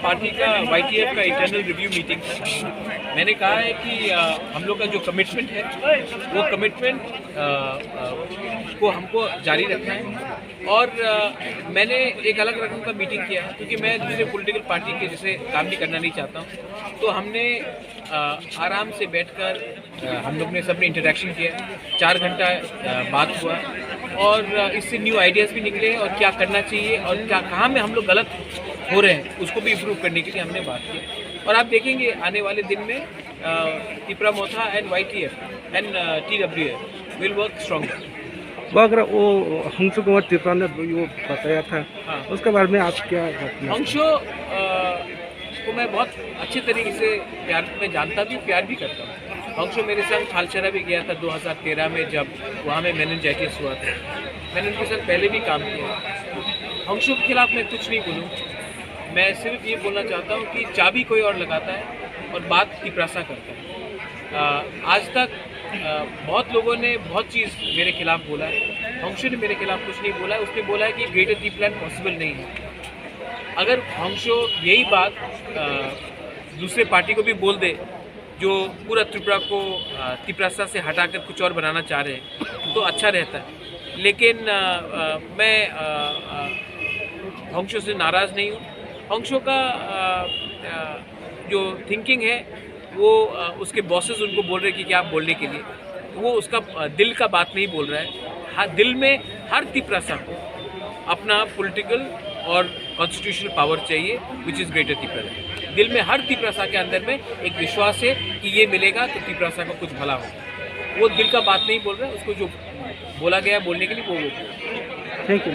Party का YTF का internal review meeting था। मैंने कहा है कि हम लोग का जो कमिटमेंट है वो कमिटमेंट को हमको जारी रखना है और मैंने एक अलग रकम का मीटिंग किया है क्योंकि मैं दूसरे पॉलिटिकल पार्टी के जैसे काम नहीं करना नहीं चाहता हूँ। तो हमने आराम से बैठकर हम लोग ने सबने इंटरेक्शन किया, 4 घंटा बात हुआ और इससे न्यू आइडियाज़ भी निकले और क्या करना चाहिए और क्या कहाँ में हम लोग गलत हो रहे हैं उसको भी इम्प्रूव करने के लिए हमने बात की। और आप देखेंगे आने वाले दिन में Tipra Motha and YTF and TWF will work stronger. वो अगर वो हंसु कुमार त्रिपुरा ने वो बताया था, हाँ, उसके बारे में आप क्या हंसो को मैं बहुत अच्छे तरीके से प्यार में जानता भी, प्यार भी करता हूँ। हंसो मेरे संग थालचेरा भी गया था 2013 में, जब वहाँ में मेनिंजाइटिस हुआ था। मैंने उनके साथ पहले भी काम किया। हंसो के खिलाफ मैं कुछ नहीं बोलूँ, मैं सिर्फ ये बोलना चाहता हूँ कि चाबी कोई और लगाता है और बात तिपरासा करता है। आज तक बहुत लोगों ने बहुत चीज़ मेरे खिलाफ बोला है, हंसो ने मेरे खिलाफ कुछ नहीं बोला है। उसने बोला है कि ग्रेटर टी प्लान पॉसिबल नहीं है। अगर हंसो यही बात दूसरे पार्टी को भी बोल दे जो पूरा त्रिपुरा को तिपरासा से हटाकर कुछ और बनाना चाह रहे हैं तो अच्छा रहता है। लेकिन मैं हंसो से नाराज़ नहीं हूँ। हंसो का जो थिंकिंग है वो उसके बॉसेस उनको बोल रहे हैं कि क्या आप बोलने के लिए, वो उसका दिल का बात नहीं बोल रहा है। हाँ, दिल में हर तिपरासा को अपना पॉलिटिकल और कॉन्स्टिट्यूशनल पावर चाहिए विच इज़ ग्रेटर तिपरा। दिल में हर तिपरासा के अंदर में एक विश्वास है कि ये मिलेगा तो तिपरासा का कुछ भला होगा। वो दिल का बात नहीं बोल रहा है, उसको जो बोला गया बोलने के लिए वो थैंक यू।